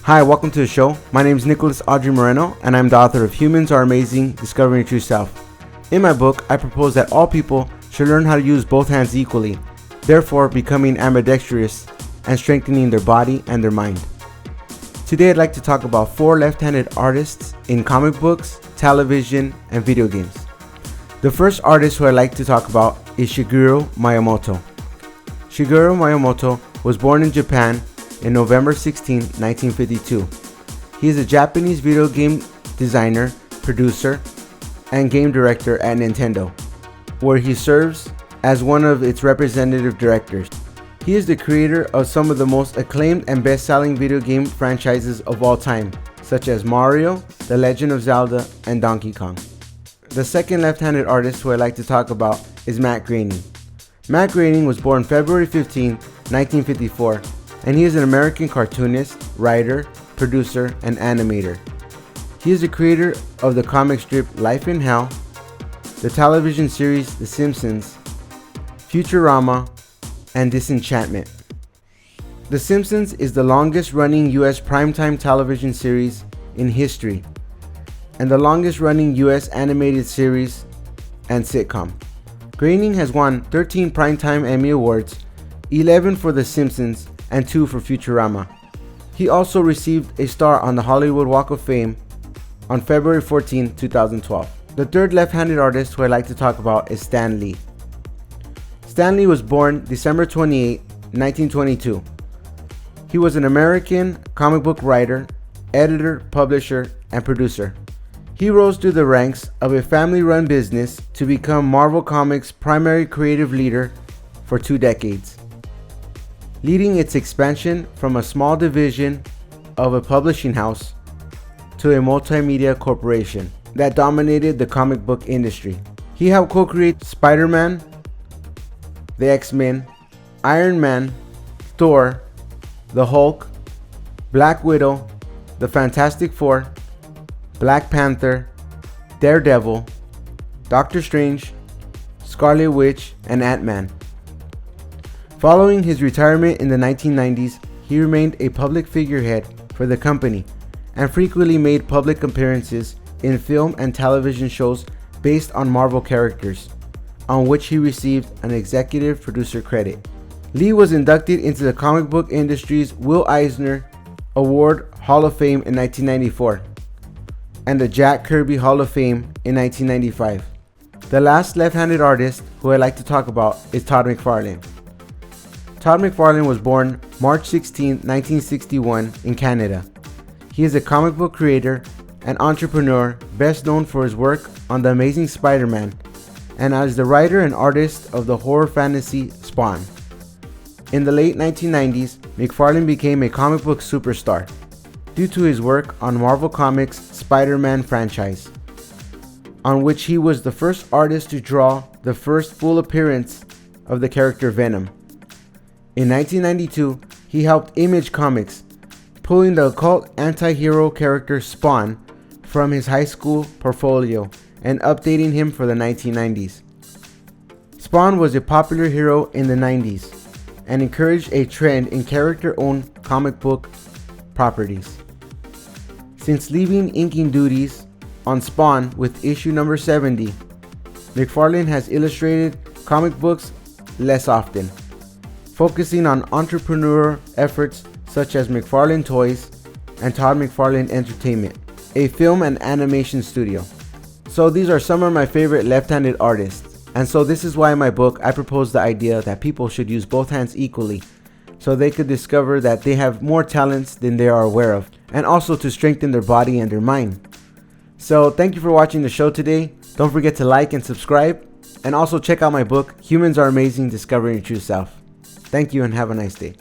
Hi, welcome to the show. My name is Nicholas Audrey Moreno, and I'm the author of Humans Are Amazing, Discovering Your True Self. In my book, I propose that all people should learn how to use both hands equally, therefore becoming ambidextrous and strengthening their body and their mind. Today, I'd like to talk about 4 left-handed artists in comic books, television, and video games. The first artist who I'd like to talk about is Shigeru Miyamoto. Shigeru Miyamoto was born in Japan in November 16, 1952. He is a Japanese video game designer, producer, and game director at Nintendo, where he serves as one of its representative directors. He is the creator of some of the most acclaimed and best-selling video game franchises of all time, such as Mario, The Legend of Zelda, and Donkey Kong. The second left-handed artist who I'd like to talk about is Matt Groening. Matt Groening was born February 15, 1954, and he is an American cartoonist, writer, producer, and animator. He is the creator of the comic strip Life in Hell, the television series The Simpsons, Futurama, and Disenchantment. The Simpsons is the longest-running U.S. primetime television series in history, and the longest-running U.S. animated series and sitcom. Groening has won 13 primetime Emmy Awards, 11 for The Simpsons, and 2 for Futurama. He also received a star on the Hollywood Walk of Fame on February 14, 2012. The third left-handed artist who I'd like to talk about is Stan Lee. Stan Lee was born December 28, 1922. He was an American comic book writer, editor, publisher, and producer. He rose through the ranks of a family-run business to become Marvel Comics' primary creative leader for 2 decades, leading its expansion from a small division of a publishing house to a multimedia corporation that dominated the comic book industry. He helped co-create Spider-Man, the X-Men, Iron Man, Thor, the Hulk, Black Widow, the Fantastic Four, Black Panther, Daredevil, Doctor Strange, Scarlet Witch, and Ant-Man. Following his retirement in the 1990s, he remained a public figurehead for the company and frequently made public appearances in film and television shows based on Marvel characters, on which he received an executive producer credit. Lee was inducted into the comic book industry's Will Eisner Award Hall of Fame in 1994 and the Jack Kirby Hall of Fame in 1995. The last left-handed artist who I'd like to talk about is Todd McFarlane. Todd McFarlane was born March 16, 1961 in Canada. He is a comic book creator and entrepreneur best known for his work on The Amazing Spider-Man and as the writer and artist of the horror fantasy Spawn. In the late 1990s, McFarlane became a comic book superstar due to his work on Marvel Comics' Spider-Man franchise, on which he was the first artist to draw the first full appearance of the character Venom. In 1992, he helped Image Comics, pulling the occult anti-hero character Spawn from his high school portfolio and updating him for the 1990s. Spawn was a popular hero in the 90s and encouraged a trend in character-owned comic book properties. Since leaving inking duties on Spawn with issue number 70, McFarlane has illustrated comic books less often, focusing on entrepreneurial efforts such as McFarlane Toys and Todd McFarlane Entertainment, a film and animation studio. So these are some of my favorite left-handed artists, and so this is why in my book I propose the idea that people should use both hands equally so they could discover that they have more talents than they are aware of, and also to strengthen their body and their mind. So thank you for watching the show today. Don't forget to like and subscribe, and also check out my book, Humans Are Amazing, Discovering Your True Self. Thank you and have a nice day.